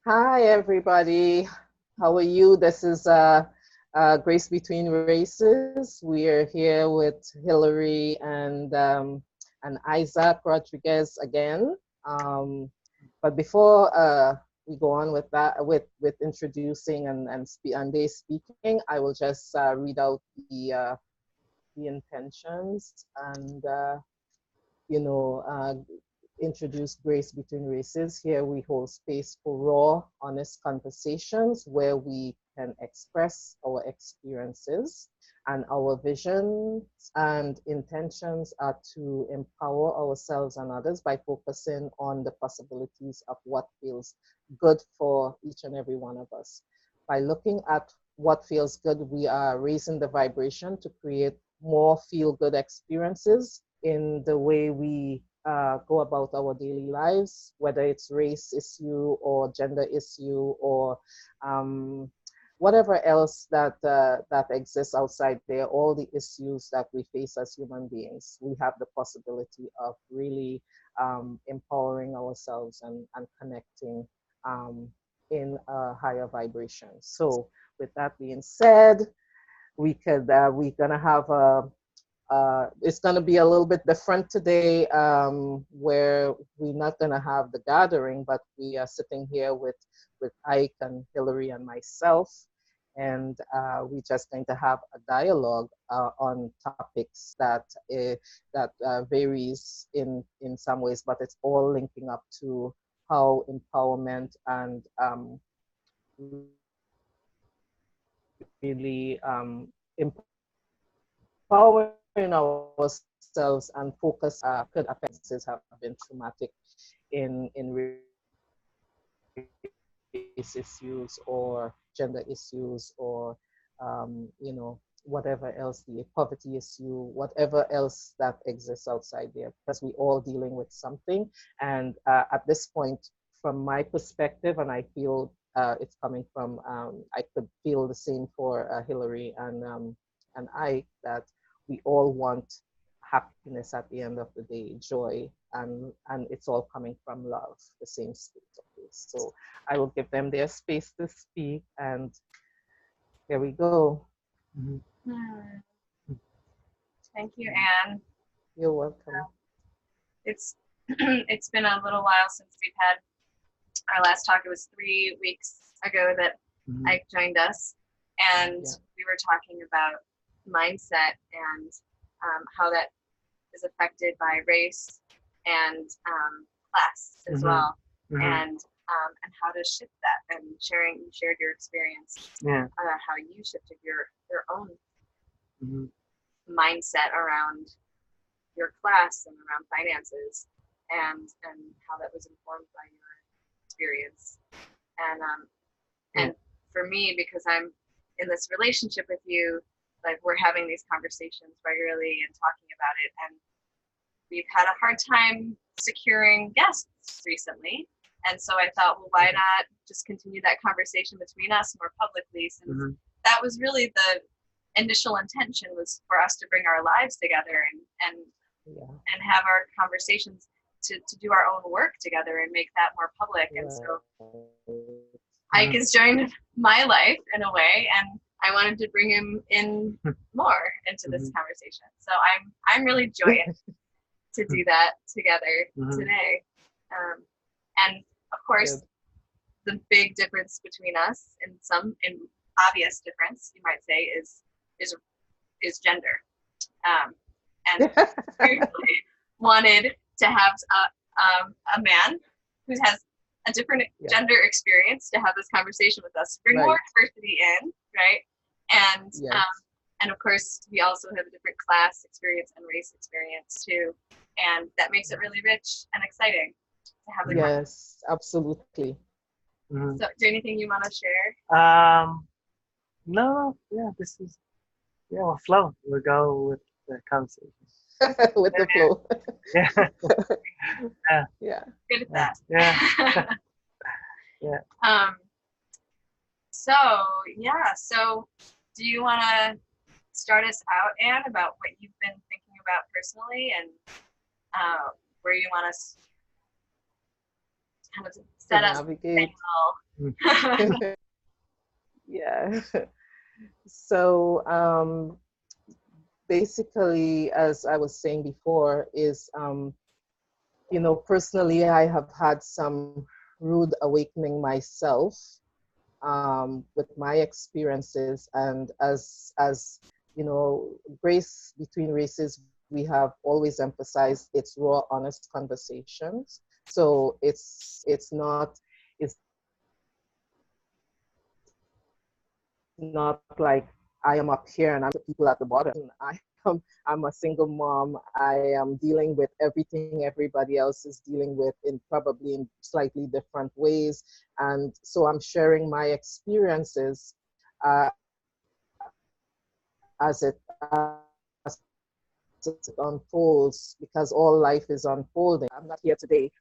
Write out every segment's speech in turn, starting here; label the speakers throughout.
Speaker 1: Hi, everybody. How are you? This is Grace Between Races. We are here with Hilary and Isaac Rodriguez again. But before we go on with that, with introducing and they speaking, I will just read out the intentions and you know, introduce Grace Between Races. Here we hold space for raw, honest conversations where we can express our experiences, and our visions and intentions are to empower ourselves and others by focusing on the possibilities of what feels good for each and every one of us. By looking at what feels good, we are raising the vibration to create more feel-good experiences in the way we go about our daily lives, whether it's race issue or gender issue or whatever else that exists outside there, all the issues that we face as human beings. We have the possibility of really empowering ourselves and connecting in a higher vibration. So with that being said, we're gonna have it's going to be a little bit different today, where we're not going to have the gathering, but we are sitting here with Ike and Hilary and myself, and we're just going to have a dialogue on topics that varies in some ways, but it's all linking up to how empowerment and really empowering ourselves and focus could affect have been traumatic in race issues or gender issues or whatever else, the poverty issue, whatever else that exists outside there, because we all dealing with something. And at this point, from my perspective, and I feel it's coming from, I could feel the same for Hilary and I, that we all want happiness at the end of the day, joy, and it's all coming from love, the same spirit of peace. So I will give them their space to speak, and here we go.
Speaker 2: Thank you, Anne.
Speaker 1: You're welcome.
Speaker 2: It's it's been a little while since we've had our last talk. It was 3 weeks ago that Ike joined us, and we were talking about mindset and how that is affected by race and class as well, and how to shift that. And you shared your experience, how you shifted your own mindset around your class and around finances, and how that was informed by your experience. And for me, because I'm in this relationship with you, like, we're having these conversations regularly and talking about it, and we've had a hard time securing guests recently. And so I thought, well, why not just continue that conversation between us more publicly, since that was really the initial intention, was for us to bring our lives together and have our conversations to do our own work together and make that more public. And so Ike has joined my life in a way, and I wanted to bring him in more into this conversation. So I'm really joyous to do that together today. And of course, the big difference between us, in obvious difference, you might say, is gender. And we wanted to have a man who has a different gender experience to have this conversation with us, bring more diversity in, right? And of course, we also have a different class experience and race experience too, and that makes it really rich and exciting to have the conversation.
Speaker 1: Yes, absolutely.
Speaker 2: So, is there anything you want to share?
Speaker 3: No, this is we'll flow. We'll go with the conversation.
Speaker 1: With the flow.
Speaker 2: Yeah. Good at that. So do you want to start us out, Anne, about what you've been thinking about personally, and where you want us kind of set us
Speaker 1: Yeah. So basically, as I was saying before, is personally, I have had some rude awakening myself with my experiences, and as Grace Between Races, we have always emphasized it's raw, honest conversations. So it's not like I am up here and I'm talking to people at the bottom. I'm a single mom. I am dealing with everything everybody else is dealing with in probably in slightly different ways. And so I'm sharing my experiences as it unfolds, because all life is unfolding. I'm not here today,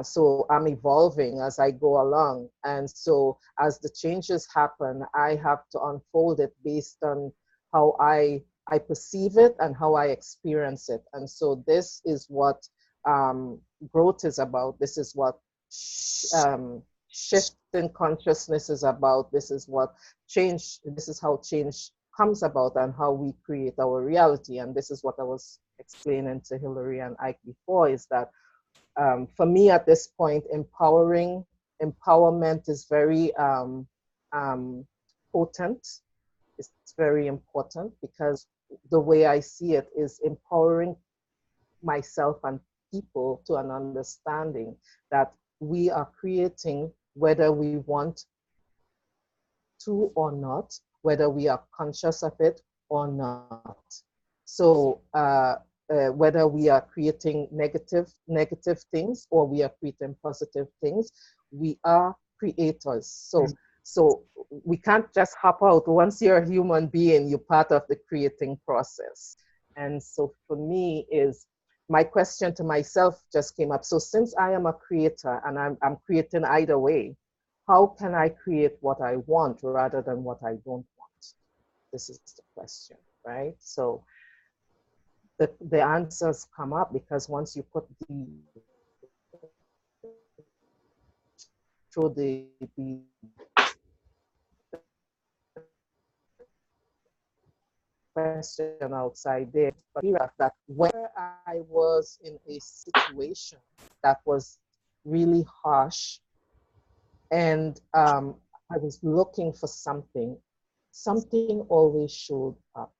Speaker 1: so I'm evolving as I go along. And so as the changes happen, I have to unfold it based on how I perceive it and how I experience it. And so this is what growth is about. This is what shift in consciousness is about. This is how change comes about and how we create our reality. And this is what I was explaining to Hilary and Ike before, is that for me at this point, empowerment is very potent. It's very important, because the way I see it is empowering myself and people to an understanding that we are creating, whether we want to or not, whether we are conscious of it or not. So whether we are creating negative things or we are creating positive things, we are creators. So we can't just hop out. Once you're a human being, you're part of the creating process. And so for me is, my question to myself just came up. So since I am a creator and I'm creating either way, how can I create what I want rather than what I don't want? This is the question, right? So the answers come up, because once you put the question outside there, but that whenever I was in a situation that was really harsh, and I was looking for something, something always showed up.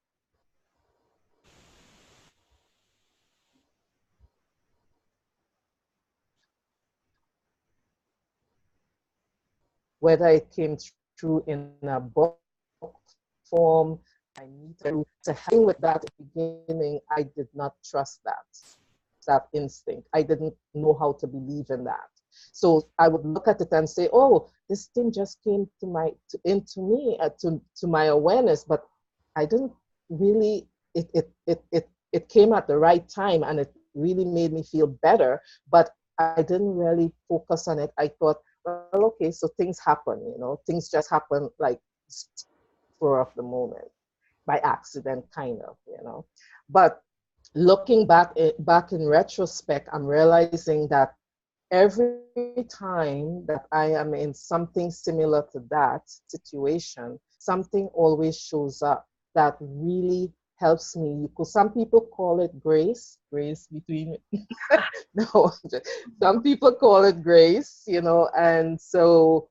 Speaker 1: Whether it came through in a book form, I needed to hang with that at the beginning. I did not trust that instinct. I didn't know how to believe in that. So I would look at it and say, "Oh, this thing just came into me, to my awareness," but I didn't really. It came at the right time, and it really made me feel better. But I didn't really focus on it. I thought, well, okay, so things happen, things just happen, like spur of the moment, by accident, kind of. But looking back in retrospect, I'm realizing that every time that I am in something similar to that situation, something always shows up that really helps me. Because some people call it grace between no, some people call it grace. And so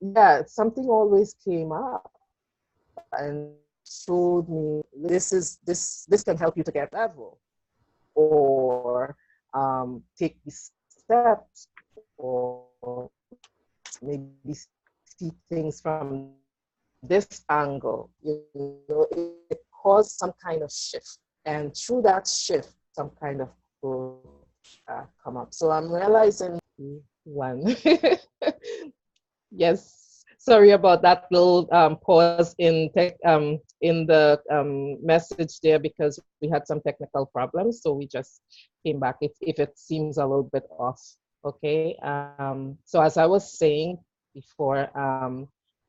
Speaker 1: yeah, something always came up and showed me, this can help you to get level, or take these steps, or maybe see things from this angle. It caused some kind of shift, and through that shift, some kind of growth come up. So I'm realizing one. Yes, sorry about that little pause in the message there, because we had some technical problems, so we just came back. If it seems a little bit off, okay. So as I was saying before,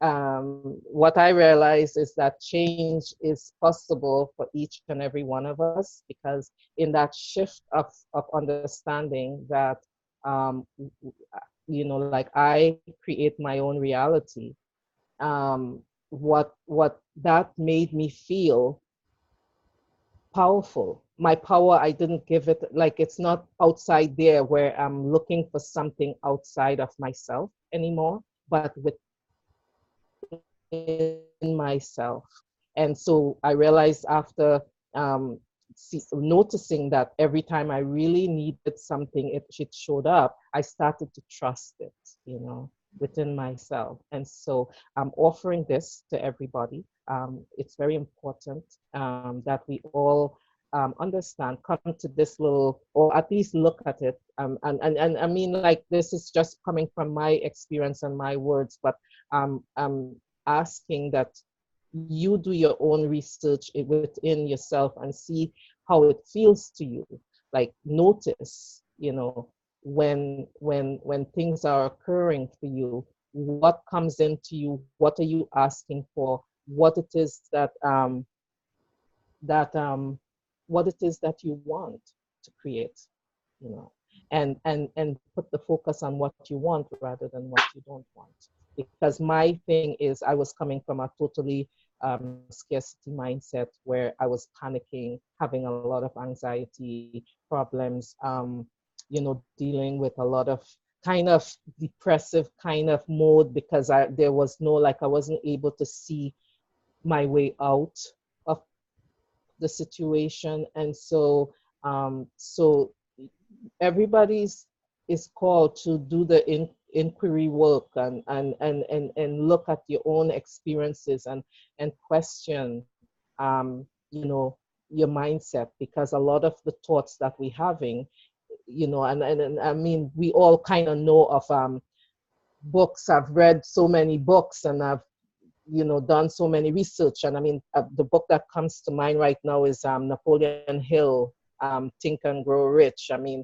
Speaker 1: what I realize is that change is possible for each and every one of us, because in that shift of understanding that, um, like I create my own reality, what that made me feel powerful. My power, I didn't give it, like it's not outside there where I'm looking for something outside of myself anymore, but within myself. And so I realized after noticing that every time I really needed something, it showed up, I started to trust it, within myself. And so I'm offering this to everybody. It's very important that we all understand, come to this little, or at least look at it. And I mean, like, this is just coming from my experience and my words, but I'm asking that you do your own research within yourself and see how it feels to you. Like, notice, when things are occurring for you, what comes into you, what are you asking for, what it is that what it is that you want to create, you know and put the focus on what you want rather than what you don't want. Because my thing is, I was coming from a totally scarcity mindset where I was panicking, having a lot of anxiety problems, dealing with a lot of kind of depressive kind of mode, because there was no, like, I wasn't able to see my way out of the situation. And so everybody's is called to do the inquiry work, and look at your own experiences, and question your mindset, because a lot of the thoughts that we're having, and I mean, we all kind of know of books. I've read so many books, and I've done so many research. And I mean, the book that comes to mind right now is Napoleon Hill, Think and Grow Rich. I mean,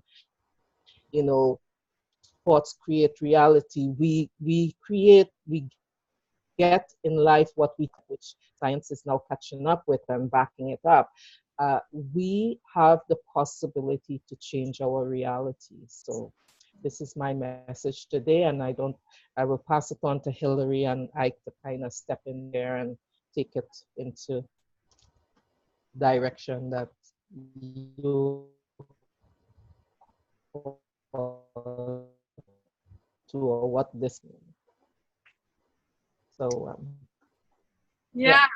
Speaker 1: thoughts create reality. We get in life what we, which science is now catching up with and backing it up. We have the possibility to change our reality. So this is my message today, and I will pass it on to Hilary and Ike to kind of step in there and take it into direction that you to, or what this means. So
Speaker 2: Yeah,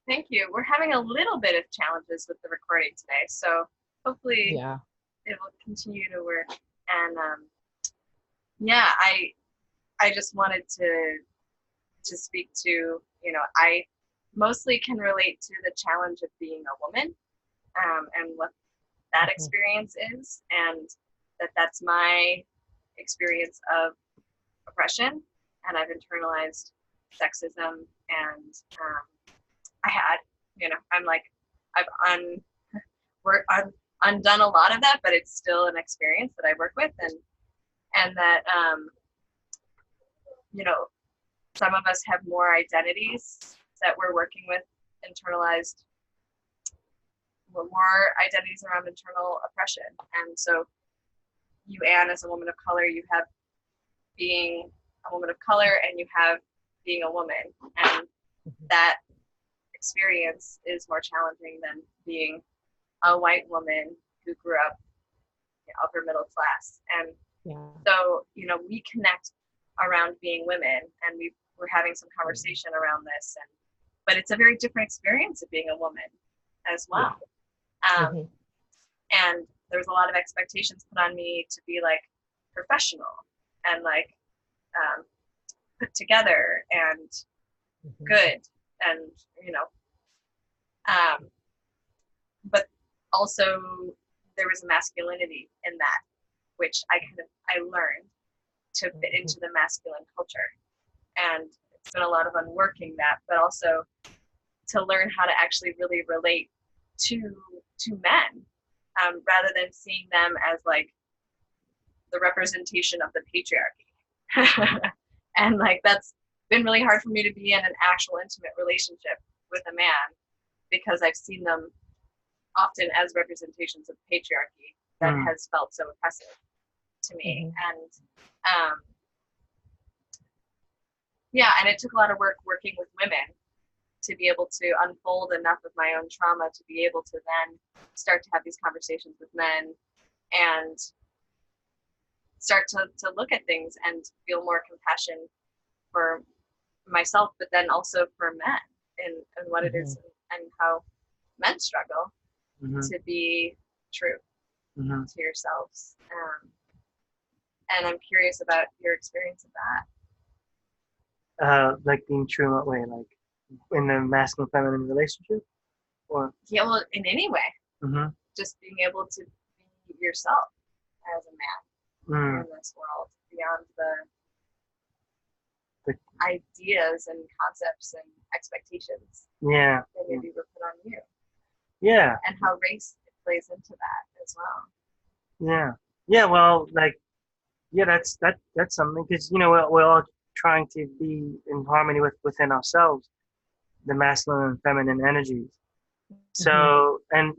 Speaker 2: thank you. We're having a little bit of challenges with the recording today, so hopefully
Speaker 1: yeah,
Speaker 2: it will continue to work. And yeah, I just wanted to speak to, I mostly can relate to the challenge of being a woman, and what that experience is, and that's my experience of oppression, and I've internalized sexism, and I'm like, I've undone a lot of that, but it's still an experience that I work with, and that some of us have more identities that we're working with, internalized, more identities around internal oppression. And so you, Anne, as a woman of color, you have being a woman of color, and you have being a woman, and that experience is more challenging than being a white woman who grew up upper middle class. And so we connect around being women, and we're having some conversation around this, but it's a very different experience of being a woman as well. And there's a lot of expectations put on me to be like professional and like put together and good, and but also there was a masculinity in that, which I learned to fit into the masculine culture, and it's been a lot of unworking that, but also to learn how to actually really relate to men, rather than seeing them as like the representation of the patriarchy. And like that's been really hard for me to be in an actual intimate relationship with a man because I've seen them often as representations of patriarchy that has felt so oppressive to me. And and it took a lot of work working with women to be able to unfold enough of my own trauma to be able to then start to have these conversations with men and start to look at things and feel more compassion for myself, but then also for men and what it is and how men struggle to be true to yourselves. And I'm curious about your experience of that.
Speaker 3: Like being true in what way? Like in the masculine feminine relationship? Or
Speaker 2: yeah, well, in any way. Just being able to be yourself as a man in this world beyond the ideas and concepts and expectations that maybe were put on you.
Speaker 3: Yeah.
Speaker 2: And how race plays into that as well.
Speaker 3: Yeah. Yeah, well, like, that's something, because, we're all trying to be in harmony within ourselves, the masculine and feminine energies. So, and,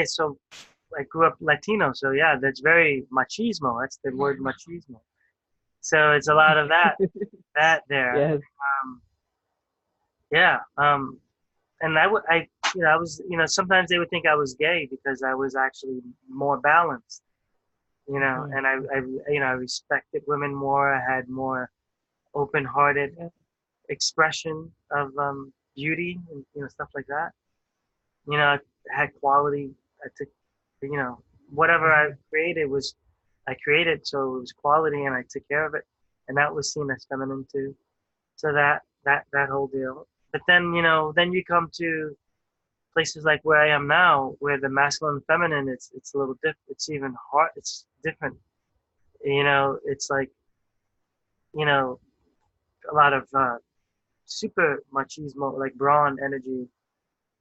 Speaker 3: so I grew up Latino, so yeah, that's very machismo. That's the word machismo. So it's a lot of that there.
Speaker 1: Yes.
Speaker 3: And I was, sometimes they would think I was gay because I was actually more balanced, and I respected women more. I had more open-hearted expression of beauty and stuff like that. I had quality. I took, whatever I created I created, so it was quality, and I took care of it, and that was seen as feminine too. So that whole deal. But then, then you come to places like where I am now, where the masculine and feminine, it's a little different. It's even hard. It's different. It's like, a lot of super machismo, like brawn energy,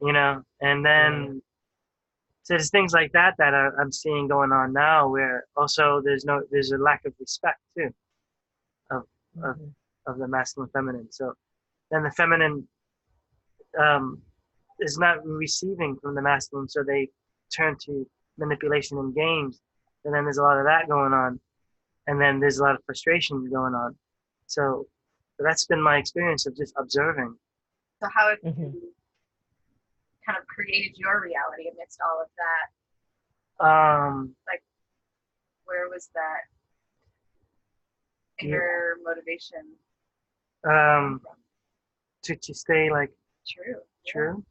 Speaker 3: and then so there's things like that I'm seeing going on now, where also there's a lack of respect too of of the masculine and feminine. So then the feminine is not receiving from the masculine, so they turn to manipulation and games, and then there's a lot of that going on, and then there's a lot of frustration going on. So that's been my experience of just observing.
Speaker 2: So how have you kind of created your reality amidst all of that? Like, where was that inner motivation
Speaker 3: to stay like
Speaker 2: true?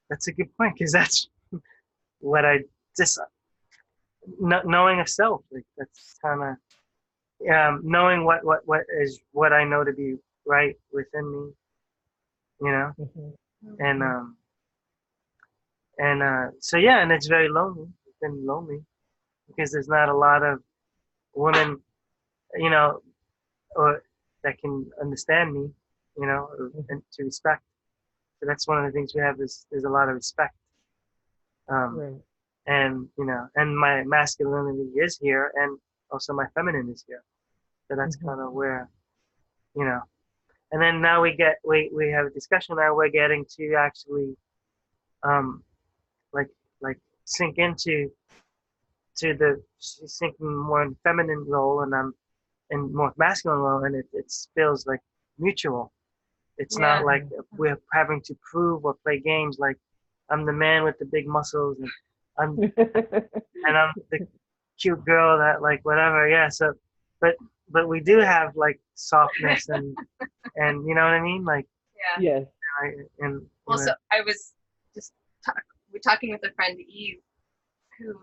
Speaker 3: That's a good point, because that's what I just knowing of self. Like, that's kind of knowing what I know to be right within me, and so and it's very lonely. It's been lonely because there's not a lot of women, or that can understand me, and to respect. So that's one of the things we have is there's a lot of respect. And and my masculinity is here, and also my feminine is here. So that's kind of where, and then now we have a discussion now. We're getting to actually, like sink into sinking more in feminine role, and I'm in more masculine role, and it feels like mutual. It's not like we're having to prove or play games like I'm the man with the big muscles, and I'm the cute girl that, like, whatever. Yeah. So, but we do have like softness and you know what I mean? Like,
Speaker 1: Yes.
Speaker 2: So I was just talking with a friend, Eve, who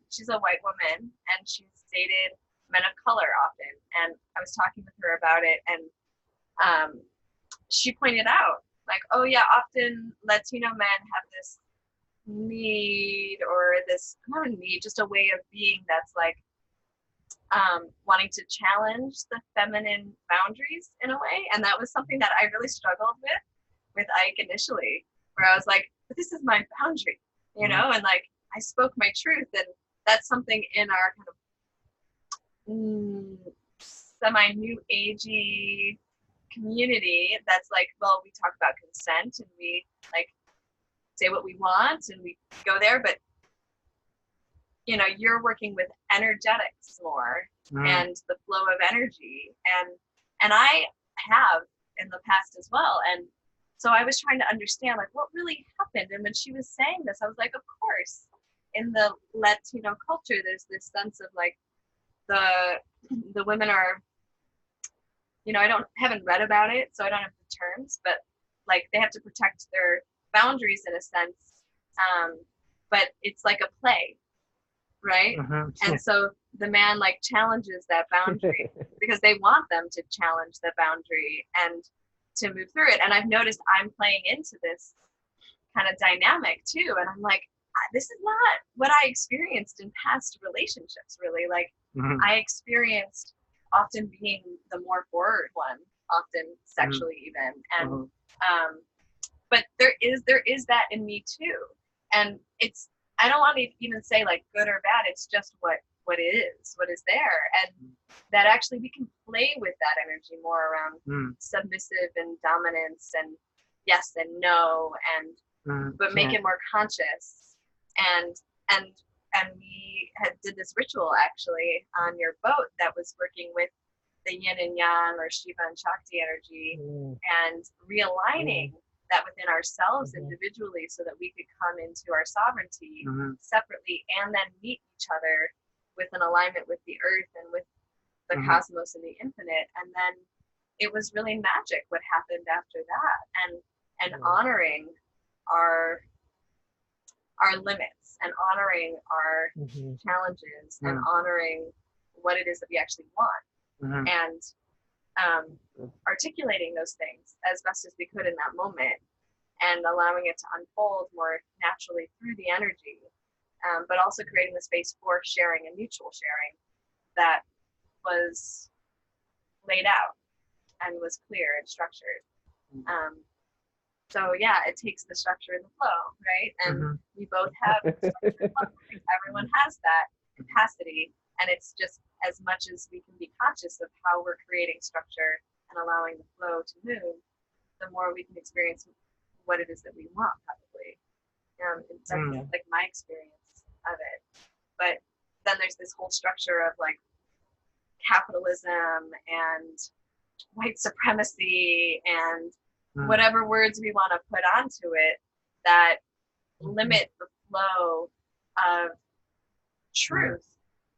Speaker 2: she's a white woman, and she's dated men of color often, and I was talking with her about it, and she pointed out, like, oh yeah, often Latino men have this need, or this, not a need, just a way of being that's like wanting to challenge the feminine boundaries in a way. And that was something that I really struggled with Ike initially, where I was like, but this is my boundary, and like I spoke my truth, and that's something in our kind of semi-new agey community that's like, well, we talk about consent and we like say what we want and we go there, but you know, you're working with energetics more and the flow of energy, and I have in the past as well. And so I was trying to understand like what really happened. And when she was saying this, I was like, of course, in the Latino culture, there's this sense of like the women are, you know, haven't read about it, so I don't have the terms, but like they have to protect their boundaries in a sense. But it's like a play, right? And so the man like challenges that boundary because they want them to challenge the boundary and to move through it. And I've noticed I'm playing into this kind of dynamic too. And I'm like, this is not what I experienced in past relationships, really. Like I experienced often being the more forward one, often sexually even. And but there is that in me too. And it's, I don't want to even say like good or bad. It's just what is there. And that actually we can play with that energy more around submissive and dominance and yes and no, and but make it more conscious. And we did this ritual actually on your boat that was working with the yin and yang or Shiva and Shakti energy and realigning that within ourselves individually so that we could come into our sovereignty separately and then meet each other with an alignment with the earth and with the cosmos and the infinite. And then it was really magic what happened after that, and honoring our limits and honoring our challenges and honoring what it is that we actually want and articulating those things as best as we could in that moment and allowing it to unfold more naturally through the energy, but also creating the space for sharing and mutual sharing that was laid out and was clear and structured. So yeah, it takes the structure and the flow, right? And we both have structure and flow. Everyone has that capacity, and it's just as much as we can be conscious of how we're creating structure and allowing the flow to move, the more we can experience what it is that we want, probably. That's like my experience of it. But then there's this whole structure of like capitalism and white supremacy and whatever words we want to put onto it that limit the flow of truth,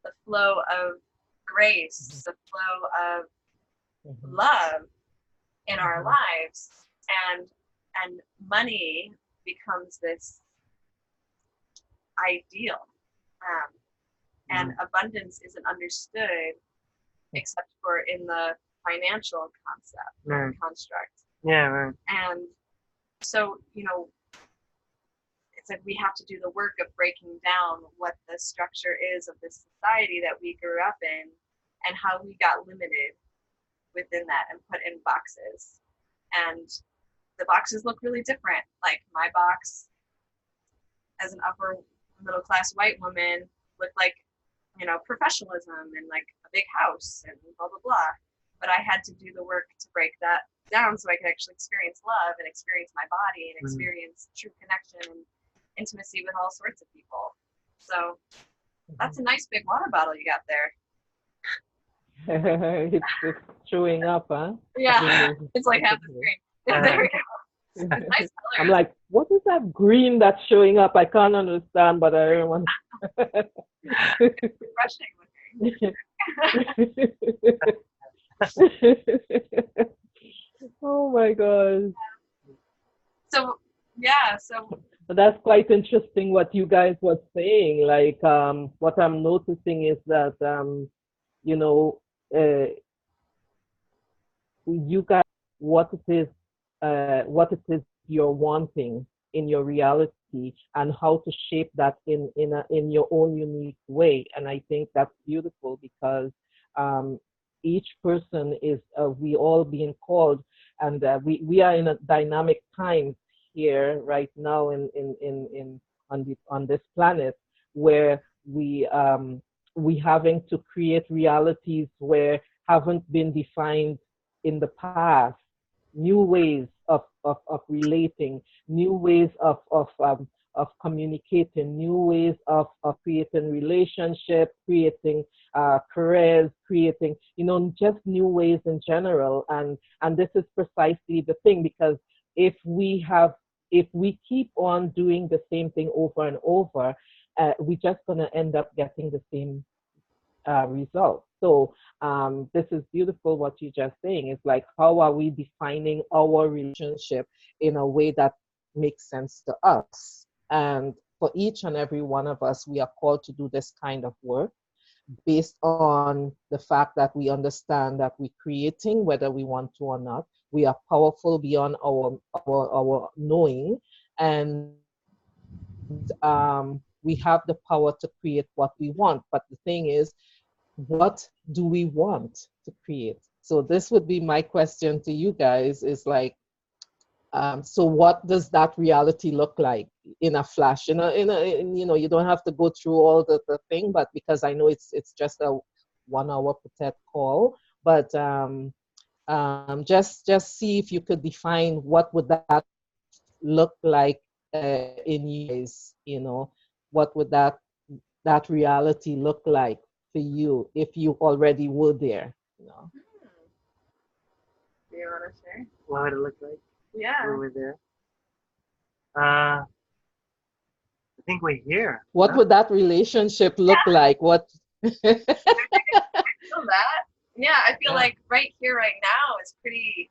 Speaker 2: the flow of grace, the flow of love in our lives, and money becomes this ideal, and abundance isn't understood except for in the financial concept construct. And so, you know, it's like we have to do the work of breaking down what the structure is of this society that we grew up in and how we got limited within that and put in boxes. And the boxes look really different. Like my box as an upper middle class white woman looked like, you know, professionalism and like a big house and blah, blah, blah. But I had to do the work to break that down so I could actually experience love and experience my body and experience true connection and intimacy with all sorts of people. So that's a nice big water bottle you got there.
Speaker 1: It's showing up, huh?
Speaker 2: Yeah, it's like half the screen. There we go. It's nice color.
Speaker 1: I'm like, what is that green that's showing up? I can't understand, but I don't want.
Speaker 2: It's refreshing looking.
Speaker 1: Oh my God.
Speaker 2: So yeah, so
Speaker 1: But that's quite interesting what you guys were saying. Like, what I'm noticing is that, you know, you guys, what it is you're wanting in your reality and how to shape that in your own unique way. And I think that's beautiful because each person is, we all being called, and we are in a dynamic time here right now on this planet where we having to create realities where haven't been defined in the past, new ways of relating, new ways of communicating, new ways of creating relationships, creating careers, creating, just new ways in general. And this is precisely the thing, because if we have, if we keep on doing the same thing over and over, we're just going to end up getting the same results. So this is beautiful what you're just saying. It's like, how are we defining our relationship in a way that makes sense to us? And for each and every one of us, we are called to do this kind of work based on the fact that we understand that we're creating, whether we want to or not. We are powerful beyond our knowing, and we have the power to create what we want. But the thing is, what do we want to create? So this would be my question to you guys, is like, so what does that reality look like in a flash? You don't have to go through all the thing, but because I know it's just a 1 hour per call, but just see if you could define what would that look like in you guys, what would that reality look like for you if you already were there,
Speaker 2: Do you want to share?
Speaker 3: What would it look like?
Speaker 2: Yeah.
Speaker 3: We were there. I think we're here.
Speaker 1: What would that relationship look like? What
Speaker 2: I feel that. Yeah, I feel like right here, right now is pretty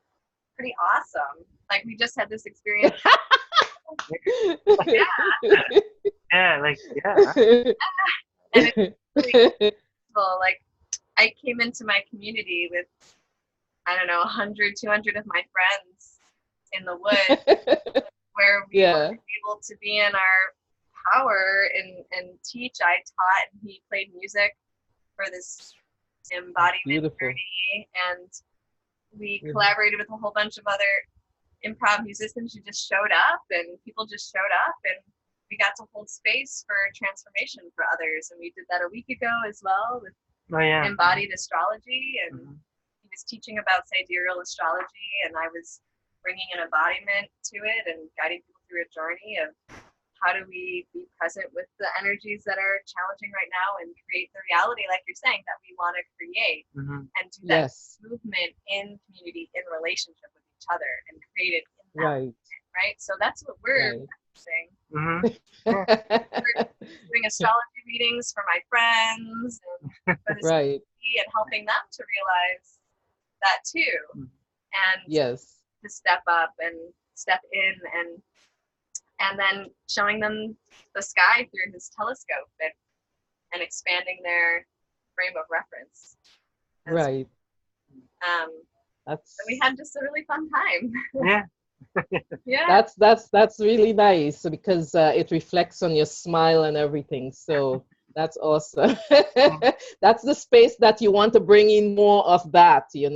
Speaker 2: awesome. Like we just had this experience. Yeah.
Speaker 3: Yeah, like, yeah.
Speaker 2: And it's really cool. Like I came into my community with, I don't know, 100, 200 of my friends in the woods, where we were able to be in our power and teach. I taught, and he played music for this embodiment journey, and we collaborated with a whole bunch of other improv musicians who just showed up, and people just showed up, and we got to hold space for transformation for others. And we did that a week ago as well with embodied astrology, and he was teaching about sidereal astrology, and I was bringing an embodiment to it and guiding people through a journey of how do we be present with the energies that are challenging right now and create the reality, like you're saying, that we want to create, and do that movement in community, in relationship with each other, and create it in that moment, right? So that's what we're practicing. We're doing astrology readings for my friends and for this community, and helping them to realize that too, and to step up and step in, and then showing them the sky through his telescope, and expanding their frame of reference.
Speaker 1: Right.
Speaker 2: So we had just a really fun time.
Speaker 3: Yeah.
Speaker 2: Yeah.
Speaker 1: That's really nice, because it reflects on your smile and everything. So that's awesome. That's the space that you want to bring in more of that,
Speaker 3: Yeah.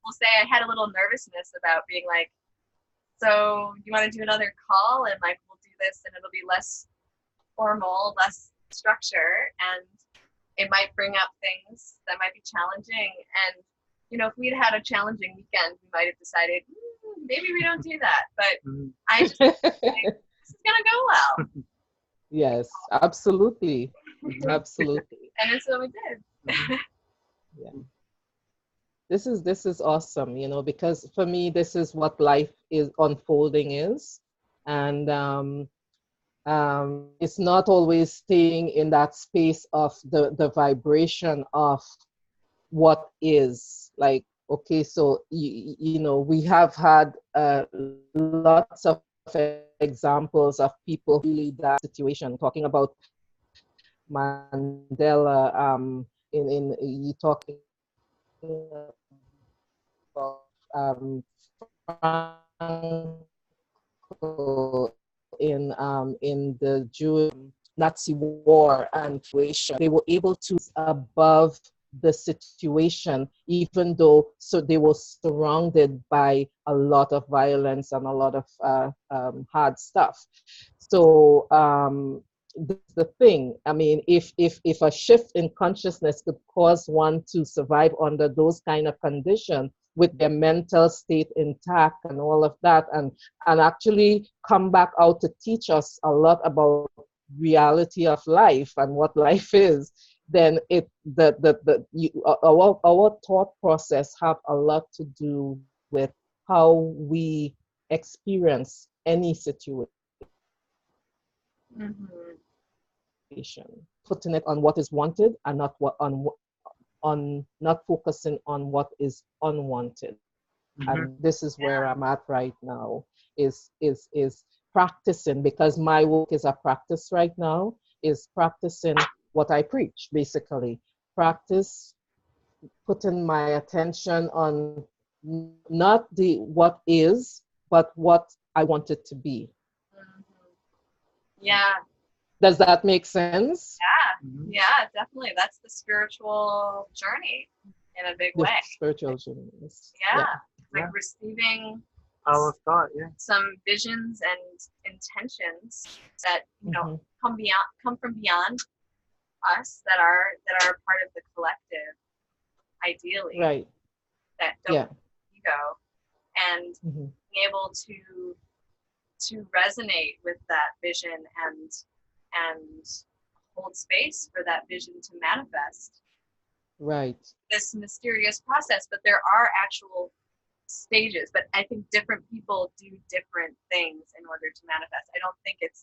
Speaker 2: Will say I had a little nervousness about being like, so you want to do another call, and like we'll do this and it'll be less formal, less structure, and it might bring up things that might be challenging. And if we'd had a challenging weekend, we might have decided maybe we don't do that. But I just think this is gonna go well.
Speaker 1: Yes, absolutely. Absolutely.
Speaker 2: And that's what we did.
Speaker 1: Yeah. This is awesome, because for me, this is what life is unfolding is. And it's not always staying in that space of the vibration of what is. Like, okay, so, we have had lots of examples of people who really that situation, talking about Mandela, in you talking about in the Jewish Nazi war and situation, they were able to above the situation, even though they were surrounded by a lot of violence and a lot of hard stuff. So this is the thing. I mean, if a shift in consciousness could cause one to survive under those kind of conditions with their mental state intact and all of that, and actually come back out to teach us a lot about reality of life and what life is, then our thought process have a lot to do with how we experience any situation.
Speaker 2: Mm-hmm.
Speaker 1: Putting it on what is wanted and not what on not focusing on what is unwanted. And this is where I'm at right now, is practicing, because my work is a practice right now, is practicing what I preach, basically. Practice putting my attention on not the what is, but what I want it to be.
Speaker 2: Mm-hmm. Yeah.
Speaker 1: Does that make sense?
Speaker 2: Yeah. Yeah, definitely. That's the spiritual journey in a big way.
Speaker 1: Spiritual journey.
Speaker 2: Yeah. Like receiving
Speaker 3: power of thought,
Speaker 2: some visions and intentions that come from beyond us, that are part of the collective, ideally,
Speaker 1: right,
Speaker 2: that don't ego, and being able to resonate with that vision and hold space for that vision to manifest.
Speaker 1: Right.
Speaker 2: This mysterious process, but there are actual stages. But I think different people do different things in order to manifest. I don't think it's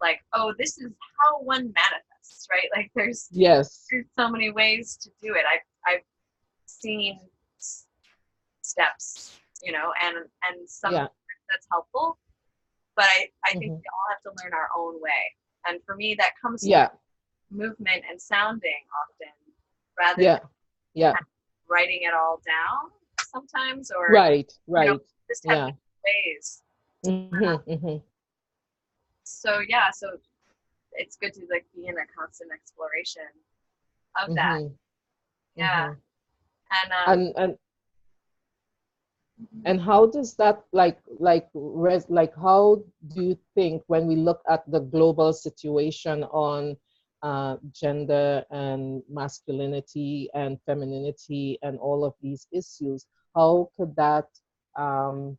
Speaker 2: like, oh, this is how one manifests, right? Like there's so many ways to do it. I've seen steps, and some that's helpful. But I think we all have to learn our own way. And for me, that comes from movement and sounding often, rather than kind of writing it all down sometimes, or just have ways. So it's good to like be in a constant exploration of that.
Speaker 1: And how does that how do you think, when we look at the global situation on gender and masculinity and femininity and all of these issues, how could that how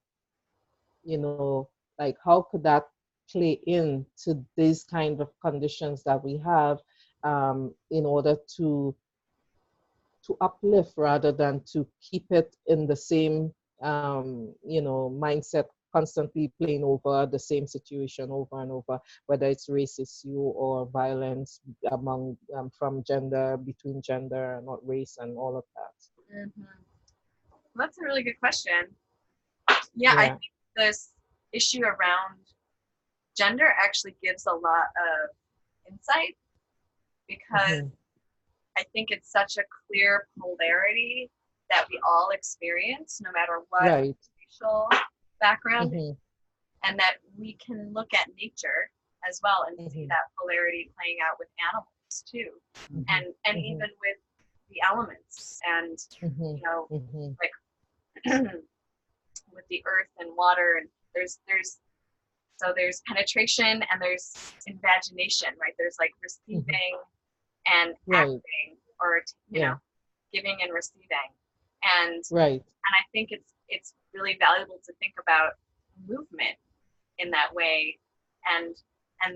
Speaker 1: could that play into these kind of conditions that we have, in order to uplift rather than to keep it in the same mindset, constantly playing over the same situation over and over, whether it's race issue or violence among from gender, between gender and not race, and all of that?
Speaker 2: That's a really good question. I think this issue around gender actually gives a lot of insight, because I think it's such a clear polarity that we all experience, no matter what racial background, and that we can look at nature as well and see that polarity playing out with animals too, and even with the elements, and like with the earth and water, and there's penetration and there's imagination, right? There's like receiving and acting, or giving and receiving, and I think it's really valuable to think about movement in that way, and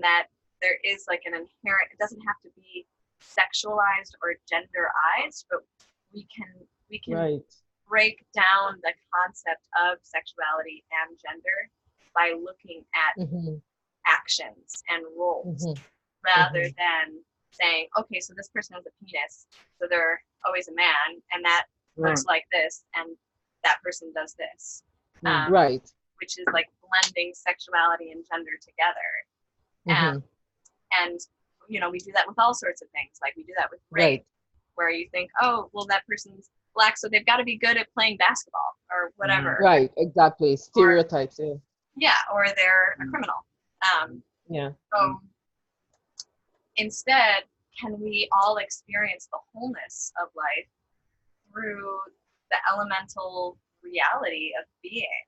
Speaker 2: that there is like an inherent, it doesn't have to be sexualized or genderized, but we can break down the concept of sexuality and gender by looking at actions and roles, rather than saying, okay, so this person has a penis, so they're always a man, and that looks like this, and that person does this. Which is like blending sexuality and gender together. And we do that with all sorts of things. Like we do that with race, where you think, oh, well, that person's Black, so they've got to be good at playing basketball or whatever.
Speaker 1: Right, exactly. Stereotypes,
Speaker 2: or they're a criminal. So instead, can we all experience the wholeness of life through the elemental reality of being,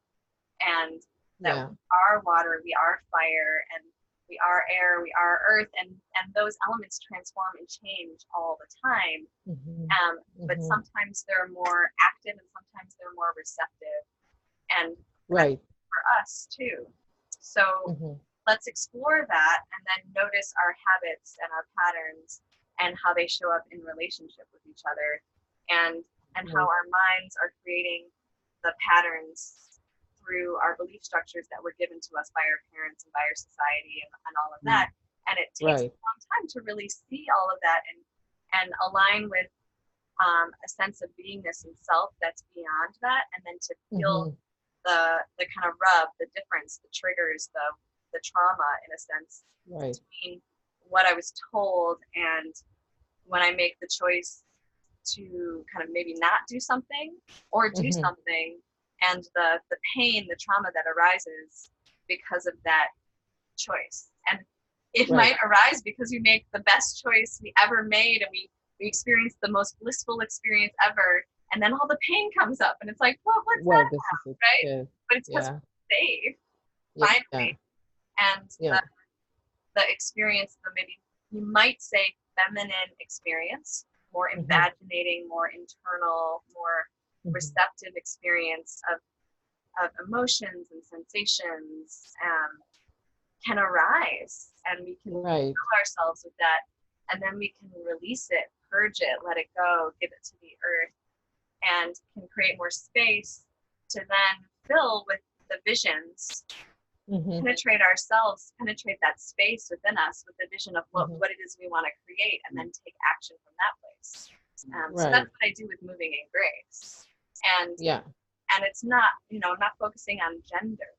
Speaker 2: and that we are water, we are fire, and we are air, we are earth, and those elements transform and change all the time. But sometimes they're more active and sometimes they're more receptive. And
Speaker 1: right.
Speaker 2: For us too. So let's explore that and then notice our habits and our patterns and how they show up in relationship with each other, and how our minds are creating the patterns through our belief structures that were given to us by our parents and by our society and all of that. And it takes a long time to really see all of that and align with a sense of beingness and self that's beyond that, and then to feel the kind of rub, the difference, the triggers, the trauma, in a sense, between what I was told and when I make the choice to kind of maybe not do something or do something, and the pain, the trauma that arises because of that choice. And it might arise because we make the best choice we ever made, and we experience the most blissful experience ever, and then all the pain comes up and it's like, well, what's that about, right? But it's because we're safe, finally. And the experience, the maybe you might say feminine experience, more imaginating, more internal, more receptive experience of emotions and sensations can arise, and we can fill ourselves with that, and then we can release it, purge it, let it go, give it to the earth, and can create more space to then fill with the visions, penetrate ourselves, penetrate that space within us with the vision of what it is we want to create, and then take action from that place. So that's what I do with Moving in Grace. And it's not, not focusing on gender.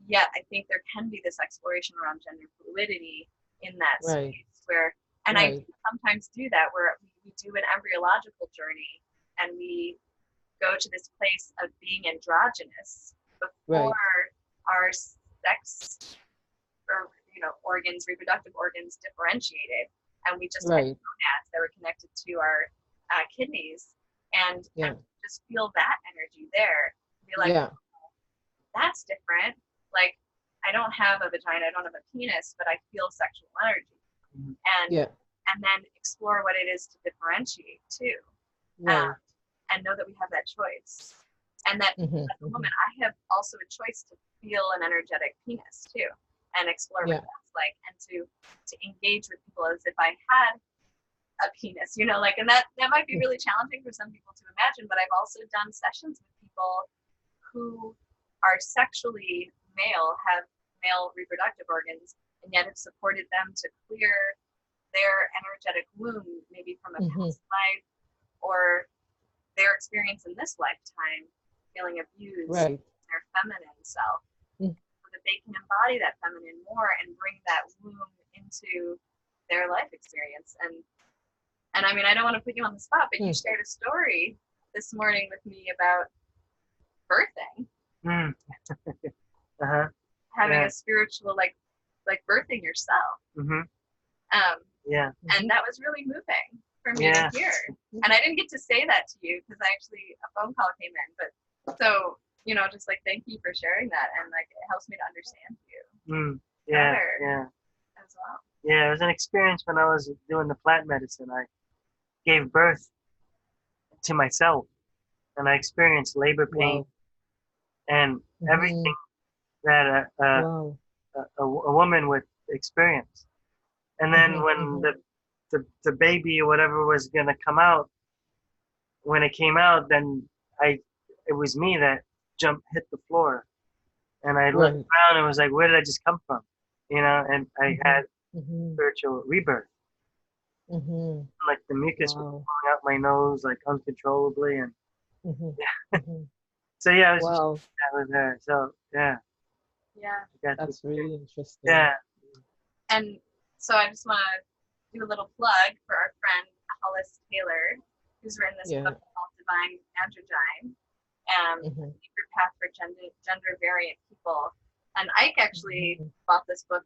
Speaker 2: Yet I think there can be this exploration around gender fluidity in that space where, and I sometimes do that, where we do an embryological journey and we go to this place of being androgynous before our sex or organs, reproductive organs differentiated, and we just had gonads that were connected to our kidneys, and just feel that energy there. Be like, that's different. Like, I don't have a vagina, I don't have a penis, but I feel sexual energy, and then explore what it is to differentiate too, and know that we have that choice, and that at the moment I have also a choice to feel an energetic penis too, and explore what that's like, and to engage with people as if I had a penis, and that might be really challenging for some people to imagine, but I've also done sessions with people who are sexually male, have male reproductive organs, and yet have supported them to clear their energetic wound, maybe from a past life or their experience in this lifetime, feeling abused in their feminine self, so that they can embody that feminine more and bring that womb into their life experience. And I mean, I don't want to put you on the spot, but you shared a story this morning with me about birthing. Having a spiritual, like birthing yourself. And that was really moving for me to hear. And I didn't get to say that to you because a phone call came in. But so, just like, thank you for sharing that. And like, it helps me to understand you better as well.
Speaker 3: Yeah, it was an experience when I was doing the plant medicine. I gave birth to myself, and I experienced labor pain and everything that a woman would experience. And then when the baby or whatever was gonna come out, when it came out, then it was me that hit the floor, and I looked around and was like, where did I just come from? And I had spiritual rebirth. Like the mucus was pouring out my nose like uncontrollably, and so yeah, that was there. So
Speaker 1: that's really interesting.
Speaker 2: And so I just want to do a little plug for our friend Hollis Taylor, who's written this book called Divine Androgyne, Secret Path for Gender Variant People. And Ike actually bought this book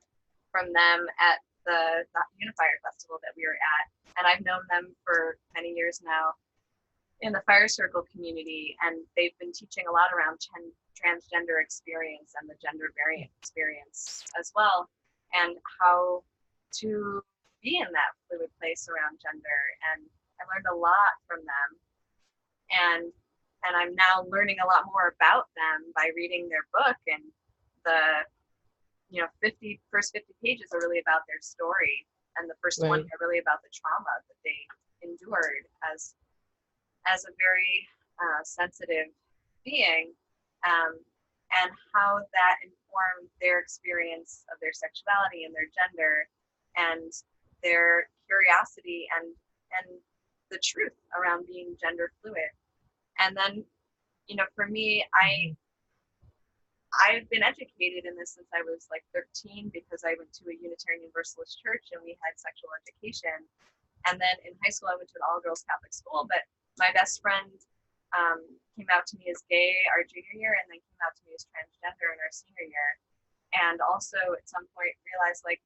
Speaker 2: from them at the Unifier Festival that we were at, and I've known them for many years now in the Fire Circle community, and they've been teaching a lot around transgender experience and the gender variant experience as well. and how to be in that fluid place around gender. And I learned a lot from them. And I'm now learning a lot more about them by reading their book. And the 50 pages are really about their story, and the first 20 are really about the trauma that they endured as a very sensitive being, and how that informed their experience of their sexuality and their gender and their curiosity and the truth around being gender fluid. And then, for me, I've been educated in this since I was like 13, because I went to a Unitarian Universalist church and we had sexual education. And then in high school, I went to an all-girls Catholic school, but my best friend came out to me as gay our junior year, and then came out to me as transgender in our senior year. And also at some point realized like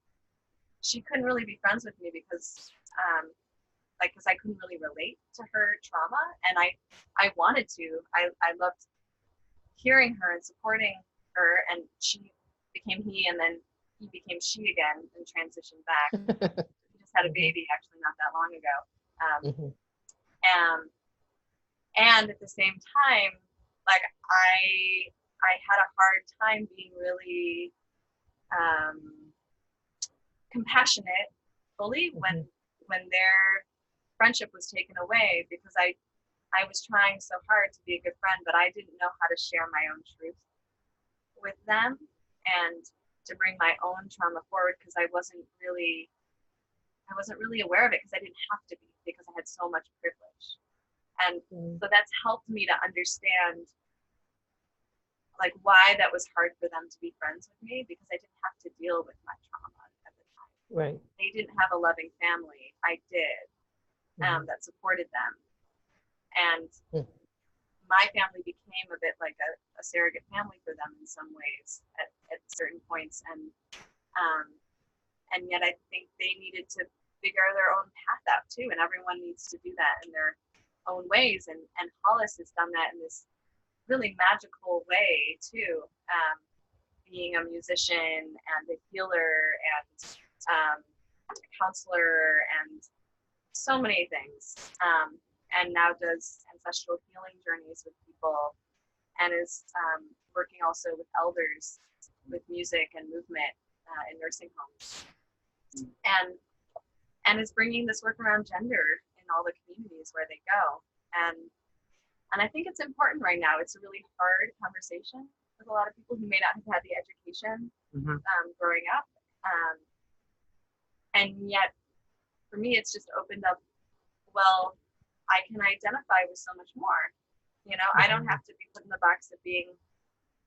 Speaker 2: she couldn't really be friends with me because I couldn't really relate to her trauma, and I wanted to. I loved hearing her and supporting her, and she became he, and then he became she again and transitioned back. He just had a baby actually not that long ago. And at the same time, like I had a hard time being really compassionate fully when their friendship was taken away, because I was trying so hard to be a good friend, but I didn't know how to share my own truth with them and to bring my own trauma forward, because I wasn't really aware of it, because I didn't have to be, because I had so much privilege. And so that's helped me to understand like why that was hard for them to be friends with me, because I didn't have to deal with my trauma at the time.
Speaker 1: Right.
Speaker 2: They didn't have a loving family. I did, that supported them. And my family became a bit like a surrogate family for them in some ways at certain points. And yet I think they needed to figure their own path out too. And everyone needs to do that in their own ways. And Hollis has done that in this really magical way too, being a musician and a healer and a counselor and so many things. And now does ancestral healing journeys with people, and is working also with elders with music and movement in nursing homes, and is bringing this work around gender in all the communities where they go. And I think it's important right now. It's a really hard conversation with a lot of people who may not have had the education growing up, and yet for me it's just opened up, well, I can identify with so much more. I don't have to be put in the box of being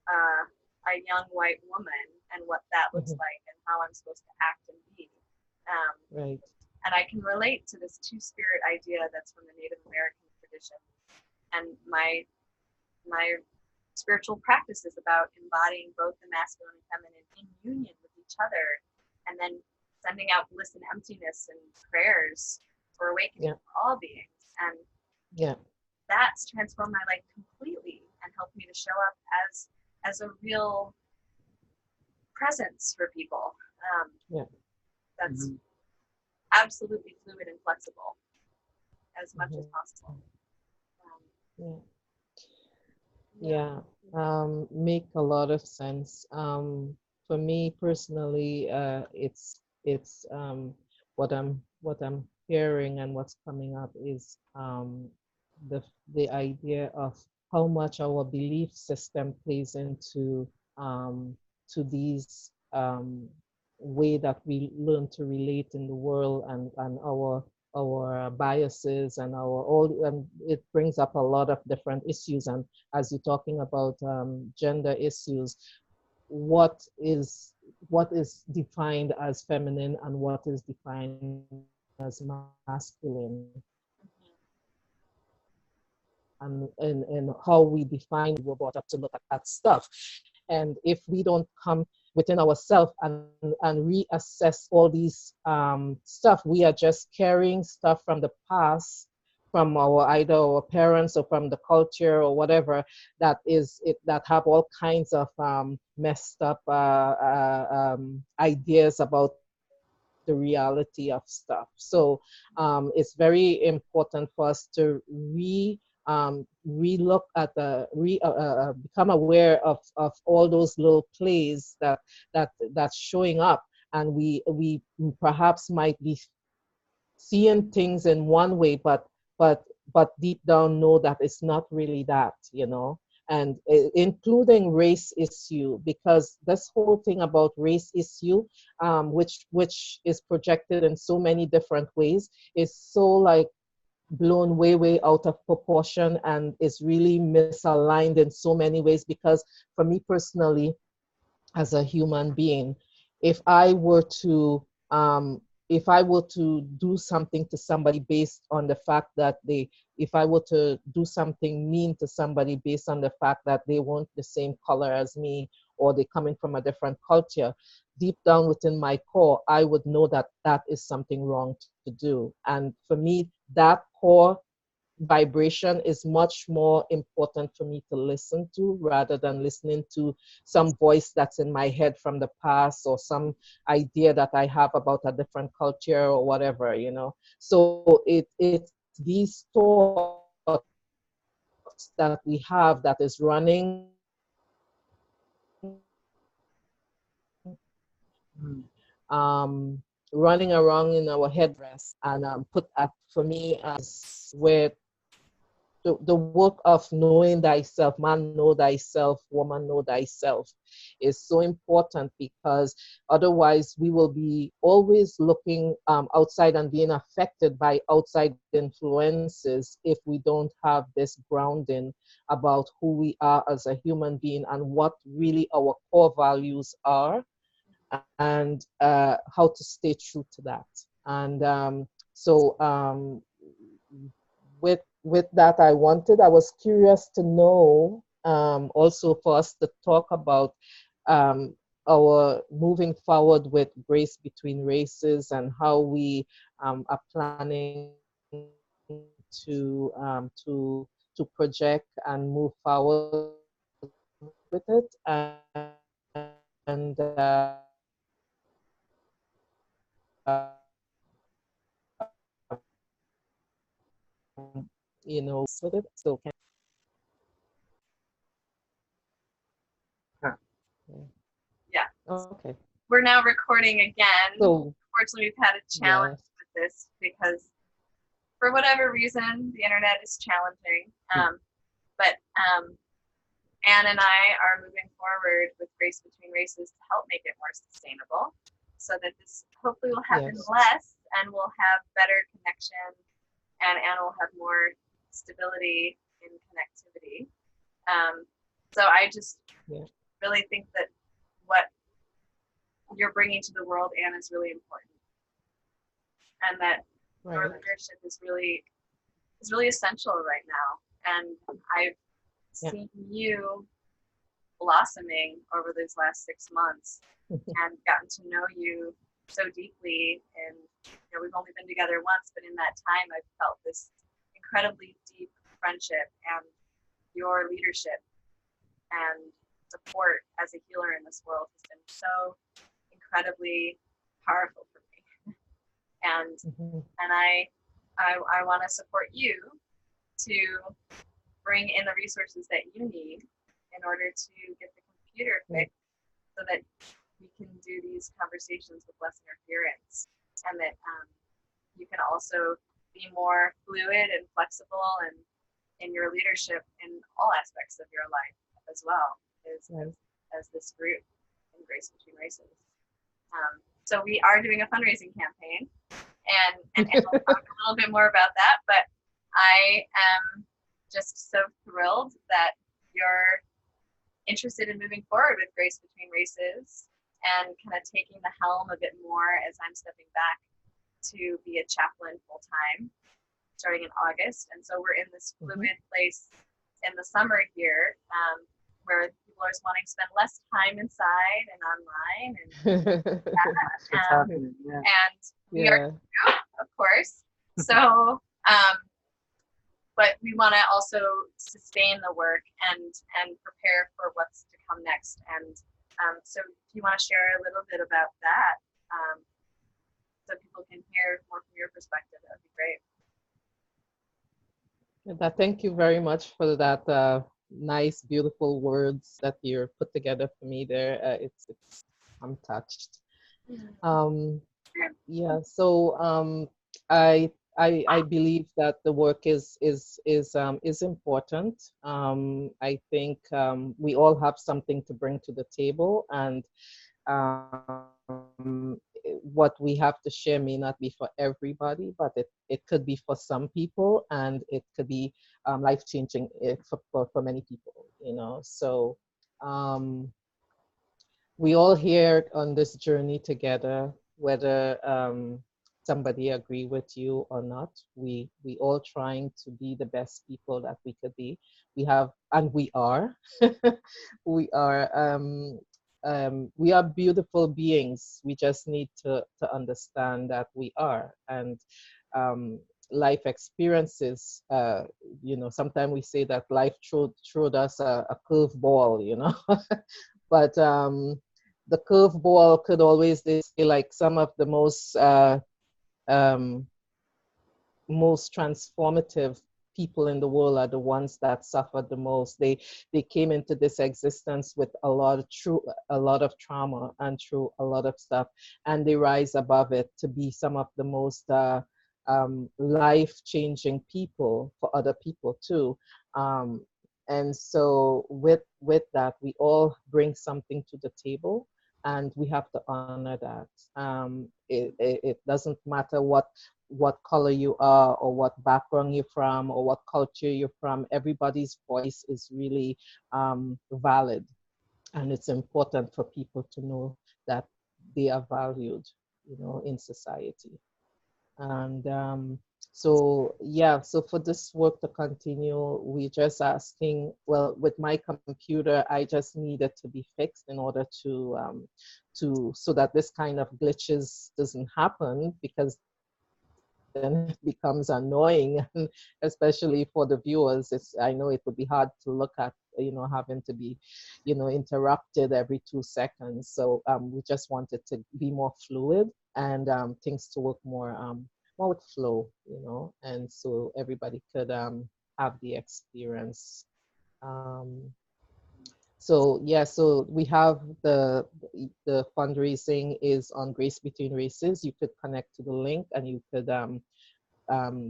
Speaker 2: a young white woman and what that looks like and how I'm supposed to act and be.
Speaker 1: Right.
Speaker 2: And I can relate to this two-spirit idea that's from the Native American tradition. And my spiritual practice is about embodying both the masculine and feminine in union with each other, and then sending out bliss and emptiness and prayers for awakening for all beings. And that's transformed my life completely and helped me to show up as a real presence for people. That's absolutely fluid and flexible as much as possible.
Speaker 1: Make a lot of sense. For me personally, it's what I'm hearing and what's coming up is the idea of how much our belief system plays into to these way that we learn to relate in the world, and our biases and it brings up a lot of different issues. And as you're talking about gender issues, what is defined as feminine and what is defined as masculine, and how we define, we're brought up to look at that stuff. And if we don't come within ourselves and reassess all these stuff, we are just carrying stuff from the past from our either our parents or from the culture or whatever, that is it, that have all kinds of messed up ideas about the reality of stuff. So it's very important for us to re-look at the become aware of all those little plays that's showing up, and we perhaps might be seeing things in one way, but but deep down know that it's not really that, and including race issue, because this whole thing about race issue, which is projected in so many different ways, is so like blown way out of proportion, and is really misaligned in so many ways. Because for me personally, as a human being, if I were to um, if I were to do something to somebody based on the fact that if I were to do something mean to somebody based on the fact that they weren't the same color as me, or they're coming from a different culture, deep down within my core, I would know that that is something wrong to do. And for me, that core vibration is much more important for me to listen to, rather than listening to some voice that's in my head from the past, or some idea that I have about a different culture or whatever. So it's these thoughts that we have that is
Speaker 3: Mm.
Speaker 1: running around in our head, and put for me as where the work of knowing thyself, man know thyself, woman know thyself, is so important, because otherwise we will be always looking outside and being affected by outside influences if we don't have this grounding about who we are as a human being, and what really our core values are, and how to stay true to that. And with that, I was curious to know, also for us to talk about um, our moving forward with Grace Between Races, and how we are planning to project and move forward with it. And with it. So can
Speaker 3: Huh.
Speaker 2: Yeah.
Speaker 1: okay.
Speaker 2: We're now recording again.
Speaker 1: So
Speaker 2: Unfortunately, we've had a challenge
Speaker 1: yes.
Speaker 2: with this because, for whatever reason, the internet is challenging. But Anne and I are moving forward with Grace Between Races to help make it more sustainable, so that this hopefully will happen
Speaker 1: Yes.
Speaker 2: less, and we'll have better connection, and Anne will have more stability in connectivity. So I just
Speaker 1: Yeah.
Speaker 2: really think that what you're bringing to the world, Anne, is really important, and that your
Speaker 1: Right.
Speaker 2: leadership is really essential right now. And I've
Speaker 1: Yeah.
Speaker 2: seen you blossoming over these last 6 months, and gotten to know you so deeply. And we've only been together once, but in that time, I've felt this incredibly deep friendship, and your leadership and support as a healer in this world has been so incredibly powerful for me. And
Speaker 1: Mhm.
Speaker 2: and I want to support you to bring in the resources that you need in order to get the computer fixed, so that we can do these conversations with less interference, and that you can also be more fluid and flexible and in your leadership in all aspects of your life as well
Speaker 1: Right.
Speaker 2: as this group in Grace Between Races. So we are doing a fundraising campaign, and we'll talk a little bit more about that. But I am just so thrilled that you're interested in moving forward with Grace Between Races, and kind of taking the helm a bit more as I'm stepping back to be a chaplain full time starting in August. And so we're in this fluid place in the summer here, where people are just wanting to spend less time inside and online, and
Speaker 3: That's what's happening. Yeah.
Speaker 2: and we are
Speaker 1: Yeah.
Speaker 2: too, of course. So but we want to also sustain the work and prepare for what's to come next. And so if you want to share a little bit about that, so people can hear more from your perspective, that would be great.
Speaker 1: Thank you very much for that nice, beautiful words that you put together for me there. I'm touched. Yeah, so I believe that the work is important. I think we all have something to bring to the table, and what we have to share may not be for everybody, but it could be for some people, and it could be life-changing for many people, you know. So we all here on this journey together, whether somebody agree with you or not. We all trying to be the best people that we could be. We have, and we are. we are. We are beautiful beings. We just need to understand that we are. And life experiences, you know, sometimes we say that life threw us a curveball, you know. But the curveball could always, they say, like some of the um, most transformative people in the world are the ones that suffered the most. They came into this existence with a lot of trauma and through a lot of stuff, and they rise above it to be some of the most life-changing people for other people too. And so with that, we all bring something to the table, and we have to honor that. It doesn't matter what color you are, or what background you're from, or what culture you're from. Everybody's voice is really valid, and it's important for people to know that they are valued, you know, in society. And so yeah, so for this work to continue, we just asking, well, with my computer, I just needed to be fixed in order to so that this kind of glitches doesn't happen, because then it becomes annoying, especially for the viewers. I know it would be hard to look at, you know, having to be, you know, interrupted every 2 seconds. So we just wanted to be more fluid, and things to work more with flow, you know, and so everybody could have the experience. Um, so yeah, so we have the fundraising is on Grace Between Races. You could connect to the link, and you could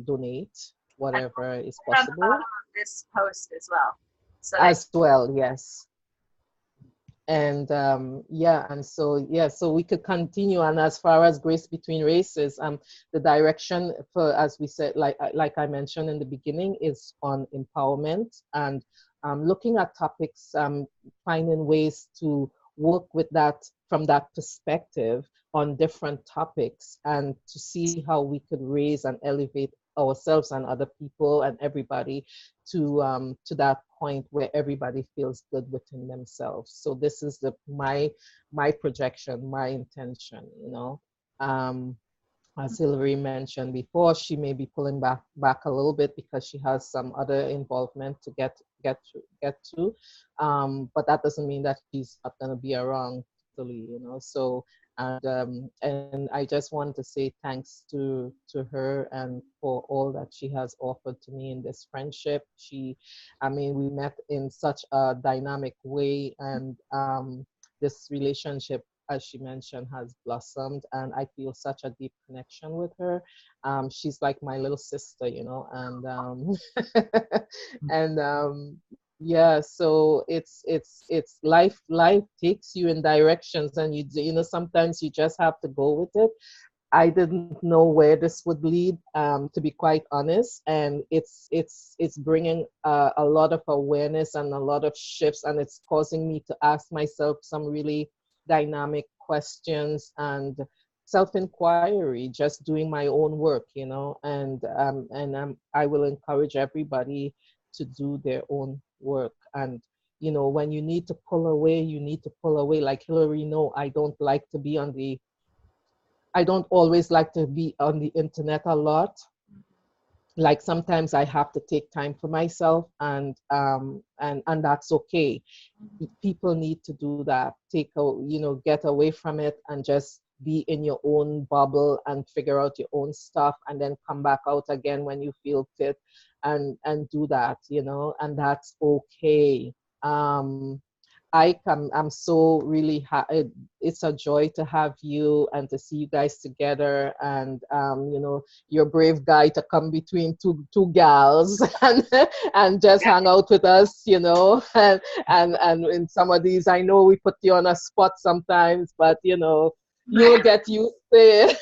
Speaker 1: donate
Speaker 2: And
Speaker 1: whatever is
Speaker 2: we'll put it on the bottom
Speaker 1: possible.
Speaker 2: of this post as well, so that
Speaker 1: As well, yes. And yeah, and so yeah, so we could continue. And as far as Grace Between Races, the direction for, as we said, like I mentioned in the beginning, is on empowerment, and looking at topics, finding ways to work with that from that perspective on different topics, and to see how we could raise and elevate ourselves and other people and everybody to that point where everybody feels good within themselves. So this is my projection, my intention, you know. As Hilary mentioned before, she may be pulling back a little bit because she has some other involvement to get to. But that doesn't mean that she's not going to be around totally, you know. So and I just want to say thanks to her, and for all that she has offered to me in this friendship. I mean, we met in such a dynamic way, and this relationship, as she mentioned, has blossomed, and I feel such a deep connection with her. She's like my little sister, you know, and and yeah, so it's life takes you in directions, and you know, sometimes you just have to go with it. I didn't know where this would lead, to be quite honest, and it's bringing a lot of awareness and a lot of shifts, and it's causing me to ask myself some really dynamic questions and self-inquiry, just doing my own work, you know, and I will encourage everybody to do their own work. And you know, when you need to pull away, you need to pull away. Like Hilary, no, I don't always like to be on the internet a lot, like sometimes I have to take time for myself, and that's okay. People need to do that. Take a, get away from it and just be in your own bubble and figure out your own stuff, and then come back out again when you feel fit, and do that, and that's okay. Um, I'm so really it's a joy to have you and to see you guys together, and you're a brave guy to come between two gals and just hang out with us, and in some of these, I know we put you on a spot sometimes, but you'll get used to it.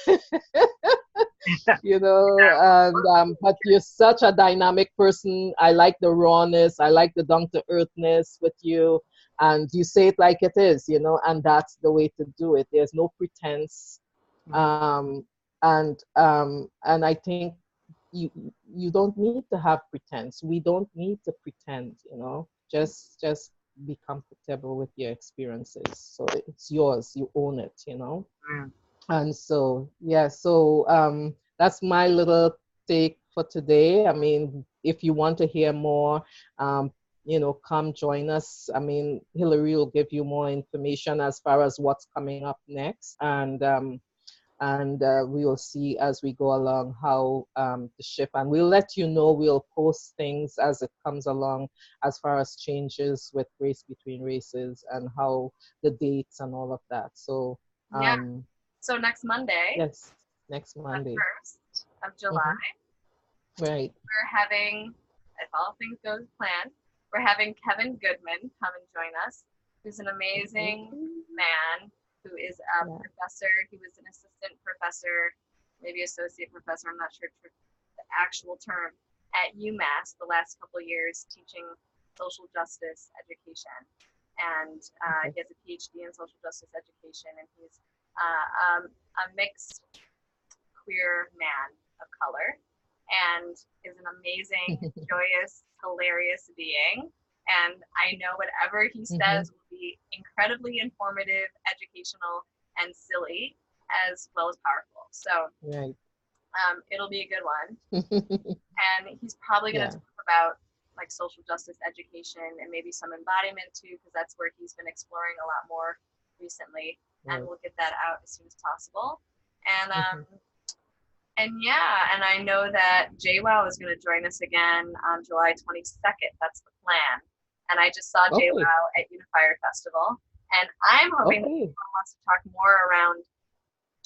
Speaker 1: But you're such a dynamic person. I like the rawness, I like the down to earthness with you, and you say it like it is, and that's the way to do it. There's no pretense. And I think you don't need to have pretense. We don't need to pretend, just be comfortable with your experiences. So it's yours, you own it. And so, yeah, so that's my little take for today. I mean, if you want to hear more, come join us. I mean, Hilary will give you more information as far as what's coming up next. And we will see as we go along how the shift, and we'll let you know. We'll post things as it comes along as far as changes with Race Between Races and how the dates and all of that. So,
Speaker 2: so next Monday.
Speaker 1: Yes, next Monday.
Speaker 2: The 1st of July.
Speaker 1: Right.
Speaker 2: We're having, if all things go as planned, we're having Kevin Goodman come and join us, who's an amazing man, who is a professor. He was an assistant professor, maybe associate professor, I'm not sure the actual term, at UMass the last couple of years teaching social justice education. And he has a PhD in social justice education, and he's a mixed queer man of color, and is an amazing, joyous, hilarious being. And I know whatever he says will be incredibly informative, educational, and silly, as well as powerful. So it'll be a good one. And he's probably going to talk about like social justice education and maybe some embodiment too, because that's where he's been exploring a lot more recently. And we'll get that out as soon as possible. And and I know that JWoww is going to join us again on July 22nd. That's the plan. And I just saw JWoww at Unifier Festival. And I'm hoping that everyone wants to talk more around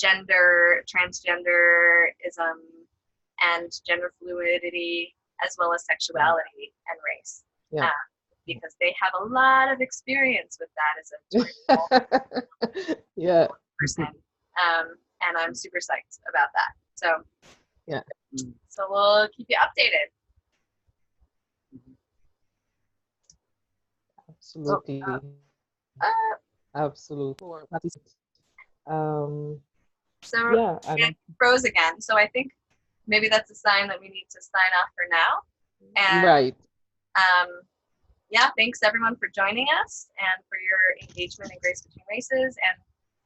Speaker 2: gender, transgenderism, and gender fluidity, as well as sexuality and race. Because they have a lot of experience with that as a person. And I'm super psyched about that. So so we'll keep you updated.
Speaker 1: Absolutely. Absolutely.
Speaker 2: So it froze again. So I think maybe that's a sign that we need to sign off for now. And thanks everyone for joining us and for your engagement in Grace Between Races. And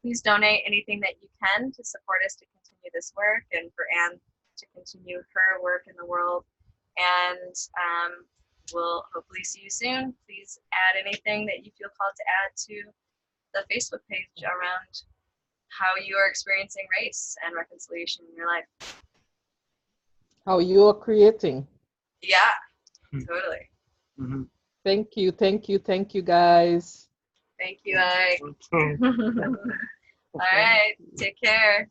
Speaker 2: please donate anything that you can to support us to continue this work, and for Anne to continue her work in the world. And we'll hopefully see you soon. Please add anything that you feel called to add to the Facebook page around how you are experiencing race and reconciliation in your life.
Speaker 1: How you are creating.
Speaker 2: Yeah, totally.
Speaker 1: Thank you, guys.
Speaker 2: Thank you, Ike. All right, take care.